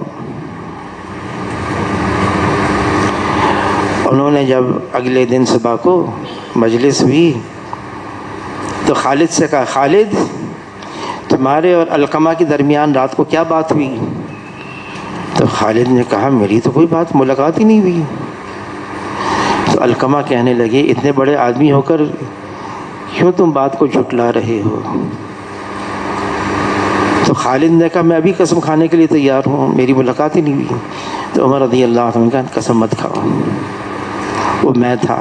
انہوں نے جب اگلے دن صبح کو مجلس ہوئی تو خالد سے کہا خالد تمہارے اور علقمہ کے درمیان رات کو کیا بات ہوئی؟ تو خالد نے کہا میری تو کوئی بات ملاقات ہی نہیں ہوئی۔ تو علقمہ کہنے لگے اتنے بڑے آدمی ہو کر کیوں تم بات کو جھٹلا رہے ہو؟ تو خالد نے کہا میں ابھی قسم کھانے کے لیے تیار ہوں، میری ملاقات ہی نہیں ہوئی۔ تو عمر رضی اللہ عنہ نے کہا قسم مت کھاؤ، وہ میں تھا،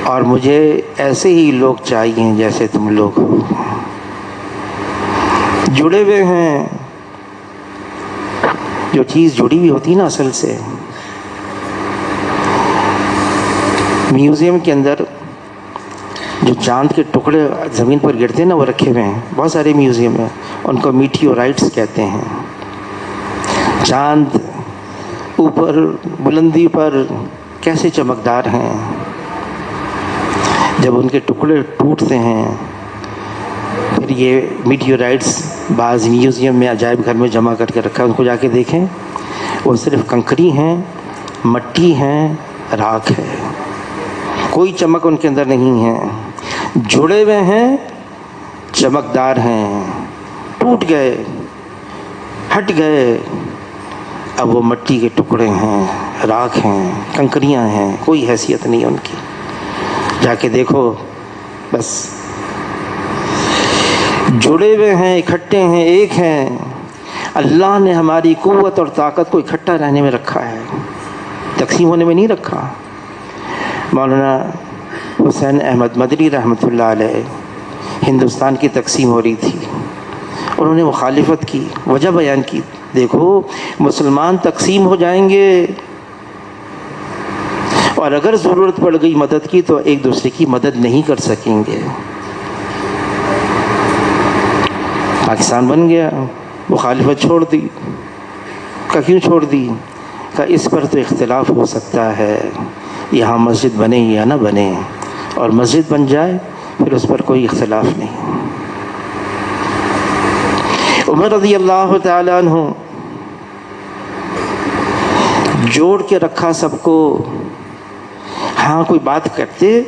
اور مجھے ایسے ہی لوگ چاہیے جیسے تم لوگ ہو، جڑے ہوئے ہیں۔ جو چیز جڑی ہوئی ہوتی ہے نا اصل سے، میوزیم کے اندر جو چاند کے ٹکڑے زمین پر گرتے ہیں نا وہ رکھے ہوئے ہیں، بہت سارے میوزیم ہیں، ان کو میٹیورائٹس کہتے ہیں۔ چاند اوپر بلندی پر کیسے چمکدار ہیں، جب ان کے ٹکڑے ٹوٹتے ہیں پھر یہ میٹیورائٹس بعض میوزیم میں عجائب گھر میں جمع کر کے رکھا ہے، ان کو جا کے دیکھیں، وہ صرف کنکری ہیں، مٹی ہیں، راکھ ہے، کوئی چمک ان کے اندر نہیں ہے، جڑے ہوئے ہیں، چمکدار ہیں، ٹوٹ گئے، ہٹ گئے، اب وہ مٹی کے ٹکڑے ہیں، راکھ ہیں، کنکریاں ہیں، کوئی حیثیت نہیں ان کی، جا کے دیکھو بس۔ جڑے ہوئے ہیں، اکٹھے ہیں، ایک ہیں۔ اللہ نے ہماری قوت اور طاقت کو اکٹھا رہنے میں رکھا ہے، تقسیم ہونے میں نہیں رکھا۔ مولانا حسین احمد مدنی رحمۃ اللہ علیہ ہندوستان کی تقسیم ہو رہی تھی، انہوں نے مخالفت کی، وجہ بیان کی، دیکھو مسلمان تقسیم ہو جائیں گے اور اگر ضرورت پڑ گئی مدد کی تو ایک دوسرے کی مدد نہیں کر سکیں گے۔ پاکستان بن گیا، مخالفت چھوڑ دی، کہ کیوں چھوڑ دی؟ کہ اس پر تو اختلاف ہو سکتا ہے، یہاں مسجد بنے یا نہ بنے، اور مسجد بن جائے پھر اس پر کوئی اختلاف نہیں۔ عمر رضی اللہ تعالیٰ عنہ جوڑ کے رکھا سب کو۔ ہاں کوئی بات کرتے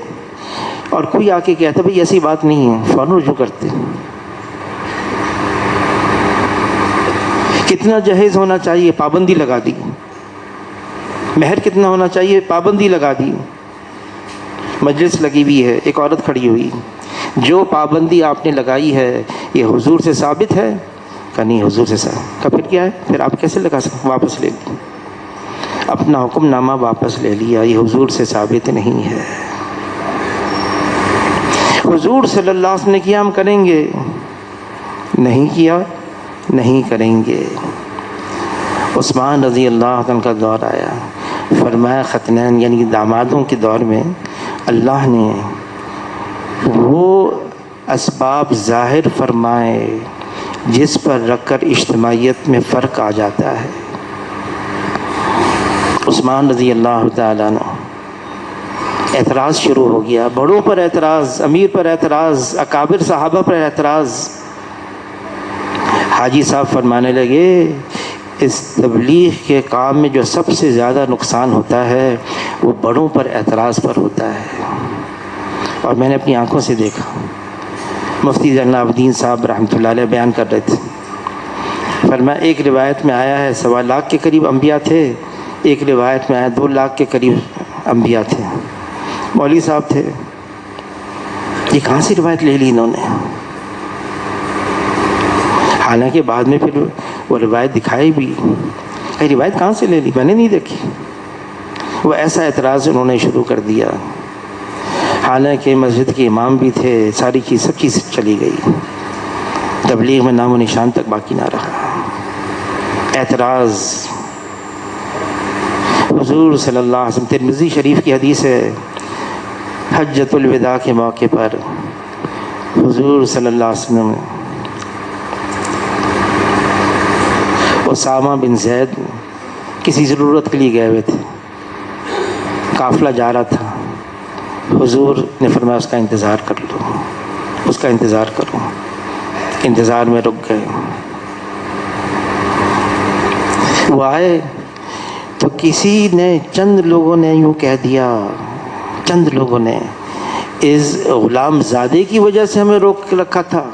اور کوئی آ کے کہتا بھئی ایسی بات نہیں ہے، فوراً رجوع کرتے۔ کتنا جہیز ہونا چاہیے، پابندی لگا دی۔ مہر کتنا ہونا چاہیے، پابندی لگا دی۔ مجلس لگی ہوئی ہے، ایک عورت کھڑی ہوئی، جو پابندی آپ نے لگائی ہے یہ حضور سے ثابت ہے؟ کہ نہیں حضور سے ثابت۔ کہ پھر کیا ہے؟ پھر آپ کیسے لگا سکتے؟ واپس لے لی، اپنا حکم نامہ واپس لے لیا، یہ حضور سے ثابت نہیں ہے۔ حضور صلی اللہ علیہ وسلم نے کیا، ہم کریں گے، نہیں کیا نہیں کریں گے۔ عثمان رضی اللہ عنہ کا دور آیا، فرمایا ختنین یعنی دامادوں کے دور میں اللہ نے وہ اسباب ظاہر فرمائے جس پر رکھ کر اجتماعیت میں فرق آ جاتا ہے۔ عثمان رضی اللہ تعالیٰ عنہ اعتراض شروع ہو گیا، بڑوں پر اعتراض، امیر پر اعتراض، اکابر صحابہ پر اعتراض۔ حاجی صاحب فرمانے لگے اس تبلیغ کے کام میں جو سب سے زیادہ نقصان ہوتا ہے وہ بڑوں پر اعتراض پر ہوتا ہے۔ اور میں نے اپنی آنکھوں سے دیکھا، مفتی زین العابدین صاحب رحمۃ اللہ علیہ بیان کر رہے تھے، فرمایا ایک روایت میں آیا ہے 1.25 لاکھ کے قریب انبیاء تھے، ایک روایت میں آیا 2 لاکھ کے قریب انبیاء تھے۔ مولوی صاحب تھے، یہ کہاں سے روایت لے لی انہوں نے؟ حالانکہ بعد میں پھر وہ روایت دکھائی بھی، یہ روایت کہاں سے لے لی؟ میں نے نہیں دیکھی۔ وہ ایسا اعتراض انہوں نے شروع کر دیا، حالانکہ مسجد کے امام بھی تھے، ساری چیز سب چیز چلی گئی، تبلیغ میں نام و نشان تک باقی نہ رہا۔ اعتراض۔ حضور صلی اللہ علیہ وسلم، ترمذی شریف کی حدیث ہے، حجۃ الوداع کے موقع پر حضور صلی اللہ علیہ وسلم اسامہ بن زید کسی ضرورت کے لیے گئے ہوئے تھے، قافلہ جا رہا تھا، حضور نے فرمایا اس کا انتظار کر لو، اس کا انتظار کرو۔ انتظار میں رک گئے، وہ آئے تو کسی نے، چند لوگوں نے یوں کہہ دیا، چند لوگوں نے، اس غلام زادے کی وجہ سے ہمیں روک کے رکھا تھا۔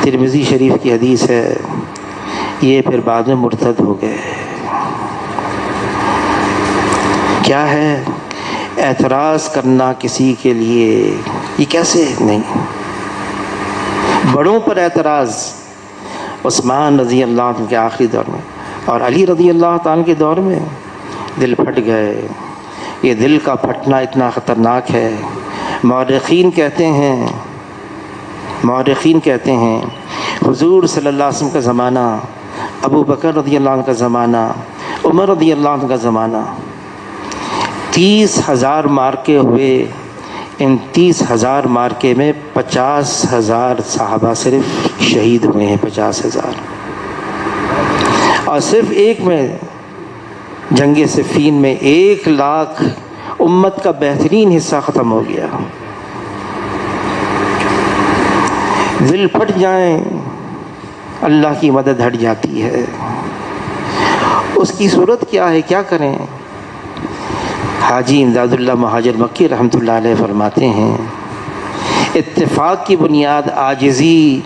ترمذی شریف کی حدیث ہے، یہ پھر بعد میں مرتد ہو گئے۔ کیا ہے اعتراض کرنا کسی کے لیے؟ یہ کیسے نہیں؟ بڑوں پر اعتراض۔ عثمان رضی اللہ عنہ کے آخری دور میں اور علی رضی اللہ تعالیٰ کے دور میں دل پھٹ گئے۔ یہ دل کا پھٹنا اتنا خطرناک ہے، مورخین کہتے ہیں حضور صلی اللہ علیہ وسلم کا زمانہ، ابو بکر رضی اللہ عنہ کا زمانہ، عمر رضی اللہ عنہ کا زمانہ، 30,000 مارکے ہوئے، ان 30,000 مارکے میں 50,000 صحابہ صرف شہید ہوئے ہیں، 50,000۔ اور صرف ایک میں جنگ صفین میں 1 لاکھ امت کا بہترین حصہ ختم ہو گیا۔ دل پھٹ جائیں، اللہ کی مدد ہٹ جاتی ہے۔ اس کی صورت کیا ہے؟ کیا کریں؟ حاجی امداد اللہ مہاجر مکی رحمۃ اللہ علیہ فرماتے ہیں، اتفاق کی بنیاد عاجزی،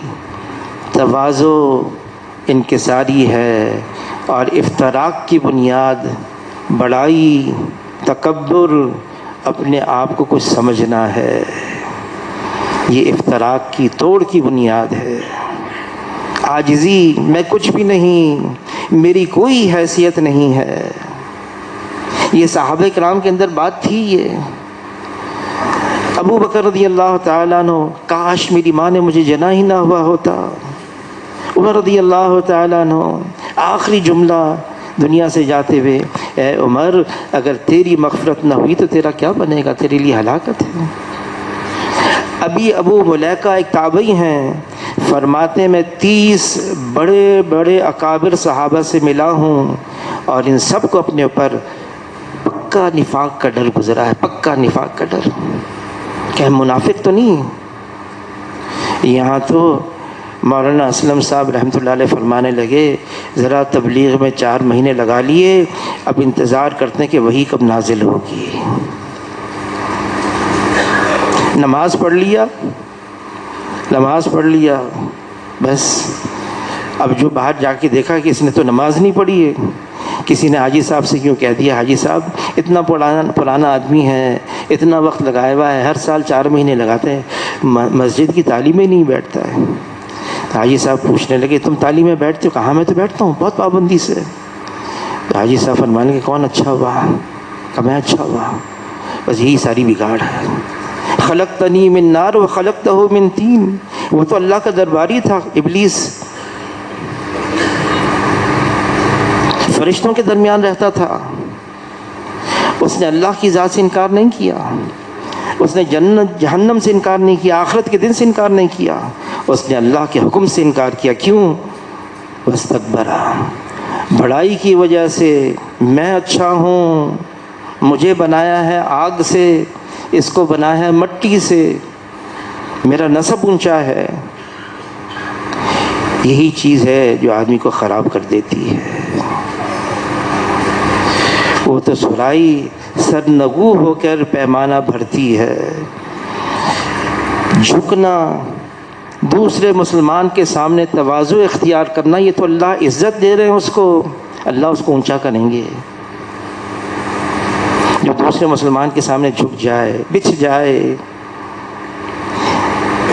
تواضع، انکساری ہے، اور افتراق کی بنیاد بڑائی، تکبر، اپنے آپ کو کچھ سمجھنا ہے۔ یہ افتراق کی توڑ کی بنیاد ہے۔ عاجزی، میں کچھ بھی نہیں، میری کوئی حیثیت نہیں ہے۔ یہ صحابہ کرام کے اندر بات تھی۔ یہ ابو بکر رضی اللہ تعالیٰ عنہ، کاش میری ماں نے مجھے جنا ہی نہ ہوا ہوتا۔ عمر رضی اللہ تعالیٰ عنہ، آخری جملہ دنیا سے جاتے ہوئے، اے عمر اگر تیری مغفرت نہ ہوئی تو تیرا کیا بنے گا، تیرے لیے ہلاکت ہے۔ ابھی ابو ملیکہ ایک تابعی ہیں، فرماتے ہیں میں 30 بڑے بڑے اکابر صحابہ سے ملا ہوں اور ان سب کو اپنے اوپر پکا نفاق کا ڈر گزرا ہے، پکا نفاق کا ڈر، کہ ہم منافق تو نہیں۔ یہاں تو مولانا اسلم صاحب رحمۃ اللہ علیہ فرمانے لگے ذرا تبلیغ میں 4 مہینے لگا لیے، اب انتظار کرتے ہیں کہ وہی کب نازل ہوگی۔ نماز پڑھ لیا، بس اب جو باہر جا کے دیکھا کہ اس نے تو نماز نہیں پڑھی ہے، کسی نے حاجی صاحب سے کیوں کہہ دیا حاجی صاحب اتنا پرانا آدمی ہے, اتنا وقت لگایا ہوا ہے, ہر سال 4 مہینے لگاتے ہیں, مسجد کی تعلیم میں نہیں بیٹھتا ہے. تو حاجی صاحب پوچھنے لگے تم تعلیم میں بیٹھتے ہو؟ کہاں میں تو بیٹھتا ہوں بہت پابندی سے. تو حاجی صاحب فرمانے کہ کون اچھا ہوا؟ کہ میں اچھا ہوا. بس یہی ساری بگاڑ ہے. خلقتنی من نار و خلقتہ من طین. وہ تو اللہ کا درباری تھا ابلیس, فرشتوں کے درمیان رہتا تھا. اس نے اللہ کی ذات سے انکار نہیں کیا, اس نے جنت جہنم سے انکار نہیں کیا, آخرت کے دن سے انکار نہیں کیا, اس نے اللہ کے حکم سے انکار کیا. کیوں؟ واستکبرا, بڑائی کی وجہ سے. میں اچھا ہوں, مجھے بنایا ہے آگ سے, اس کو بنایا ہے مٹی سے, میرا نسب اونچا ہے. یہی چیز ہے جو آدمی کو خراب کر دیتی ہے. وہ تو سرائی سرنگو ہو کر پیمانہ بھرتی ہے. جھکنا, دوسرے مسلمان کے سامنے تواضع اختیار کرنا, یہ تو اللہ عزت دے رہے ہیں اس کو, اللہ اس کو اونچا کریں گے. جو دوسرے مسلمان کے سامنے جھک جائے, بچھ جائے.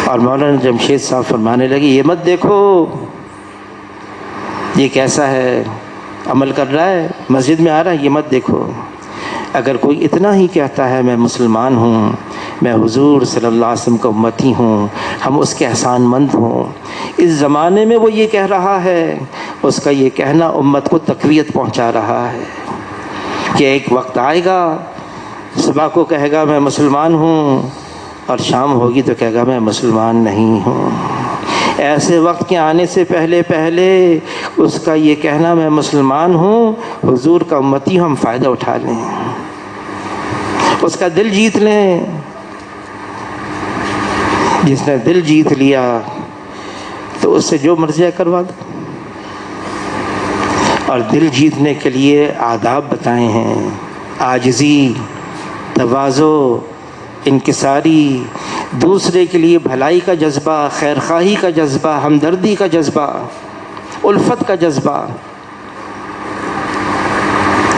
اور مولانا جمشید صاحب فرمانے لگے یہ مت دیکھو یہ کیسا ہے, عمل کر رہا ہے, مسجد میں آ رہا ہے, یہ مت دیکھو. اگر کوئی اتنا ہی کہتا ہے میں مسلمان ہوں, میں حضور صلی اللہ علیہ وسلم کا امتی ہوں, ہم اس کے احسان مند ہوں, اس زمانے میں وہ یہ کہہ رہا ہے, اس کا یہ کہنا امت کو تقویت پہنچا رہا ہے کہ ایک وقت آئے گا صبح کو کہے گا میں مسلمان ہوں, اور شام ہوگی تو کہے گا میں مسلمان نہیں ہوں. ایسے وقت کے آنے سے پہلے اس کا یہ کہنا میں مسلمان ہوں, حضور کا امتی ہوں, ہم فائدہ اٹھا لیں, اس کا دل جیت لیں. جس نے دل جیت لیا تو اس سے جو مرضی کروا دو. اور دل جیتنے کے لیے آداب بتائے ہیں, عاجزی, تواضع, انکساری, دوسرے کے لیے بھلائی کا جذبہ, خیر خواہی کا جذبہ, ہمدردی کا جذبہ, الفت کا جذبہ,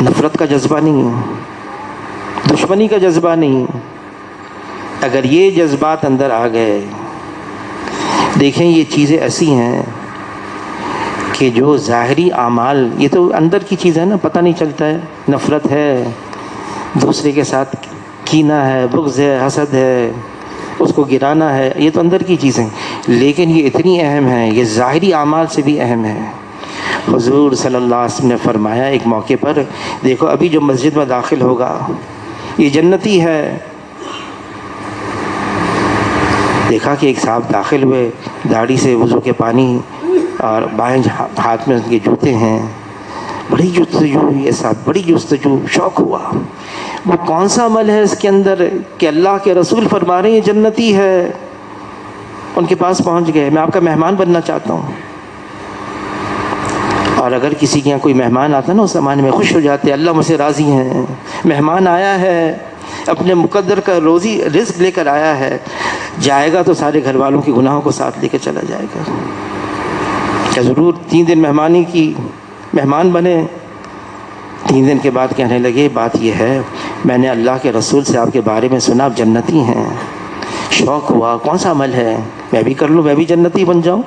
نفرت کا جذبہ نہیں, دشمنی کا جذبہ نہیں. اگر یہ جذبات اندر آ گئے, دیکھیں یہ چیزیں ایسی ہیں کہ جو ظاہری اعمال, یہ تو اندر کی چیز ہے نا, پتہ نہیں چلتا ہے. نفرت ہے, دوسرے کے ساتھ کینہ ہے, بغض ہے, حسد ہے, اس کو گرانا ہے, یہ تو اندر کی چیزیں. لیکن یہ اتنی اہم ہیں, یہ ظاہری اعمال سے بھی اہم ہے. حضور صلی اللہ علیہ وسلم نے فرمایا ایک موقع پر, دیکھو ابھی جو مسجد میں داخل ہوگا یہ جنتی ہے. دیکھا کہ ایک صاحب داخل ہوئے, داڑھی سے وضو کے پانی اور بائیں ہاتھ میں ان کے جوتے ہیں. بڑی جستجو ہوئی ہے صاحب, بڑی جستجو, شوق ہوا وہ کون سا عمل ہے اس کے اندر کہ اللہ کے رسول فرما رہے ہیں جنتی ہے. ان کے پاس پہنچ گئے, میں آپ کا مہمان بننا چاہتا ہوں. اور اگر کسی کے یہاں کوئی مہمان آتا ہے نا, اس زمانے میں خوش ہو جاتے, اللہ مجھ سے راضی ہیں, مہمان آیا ہے, اپنے مقدر کا روزی رزق لے کر آیا ہے, جائے گا تو سارے گھر والوں کے گناہوں کو ساتھ لے کے چلا جائے گا. کیا ضرور 3 دن مہمانی کی, مہمان بنے. 3 دن کے بعد کہنے لگے بات یہ ہے, میں نے اللہ کے رسول سے آپ کے بارے میں سنا آپ جنتی ہیں. شوق ہوا کون سا عمل ہے, میں بھی کر لوں, میں بھی جنتی بن جاؤں.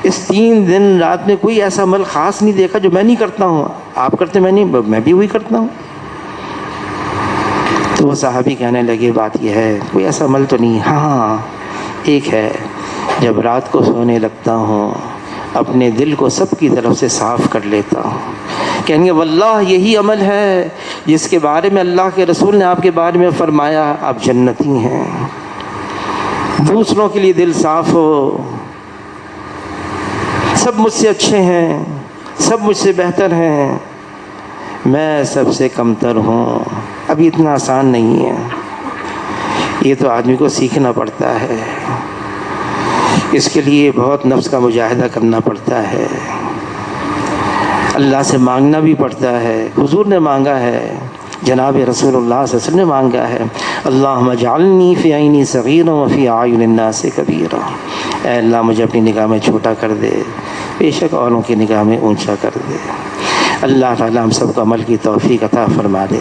اس 3 دن رات میں کوئی ایسا عمل خاص نہیں دیکھا جو میں نہیں کرتا ہوں, آپ کرتے میں بھی وہی کرتا ہوں. تو وہ صحابی کہنے لگے بات یہ ہے, کوئی ایسا عمل تو نہیں. ہاں ایک ہے, جب رات کو سونے لگتا ہوں اپنے دل کو سب کی طرف سے صاف کر لیتا ہوں. کہیں گے واللہ یہی عمل ہے جس کے بارے میں اللہ کے رسول نے آپ کے بارے میں فرمایا آپ جنتی ہیں. دوسروں کے لیے دل صاف ہو, سب مجھ سے اچھے ہیں, سب مجھ سے بہتر ہیں, میں سب سے کمتر ہوں. ابھی اتنا آسان نہیں ہے, یہ تو آدمی کو سیکھنا پڑتا ہے. اس کے لیے بہت نفس کا مجاہدہ کرنا پڑتا ہے, اللہ سے مانگنا بھی پڑتا ہے. حضور نے مانگا ہے, جناب رسول اللہ صلی اللہ علیہ وسلم نے مانگا ہے, اللہم اجعلنی فی عینی صغیرا وفی اعین الناس کبیرا. اے اللہ مجھے اپنی نگاہ میں چھوٹا کر دے, بے شک اوروں کی نگاہ میں اونچا کر دے. اللہ تعالیٰ ہم سب کو عمل کی توفیق عطا فرما دے.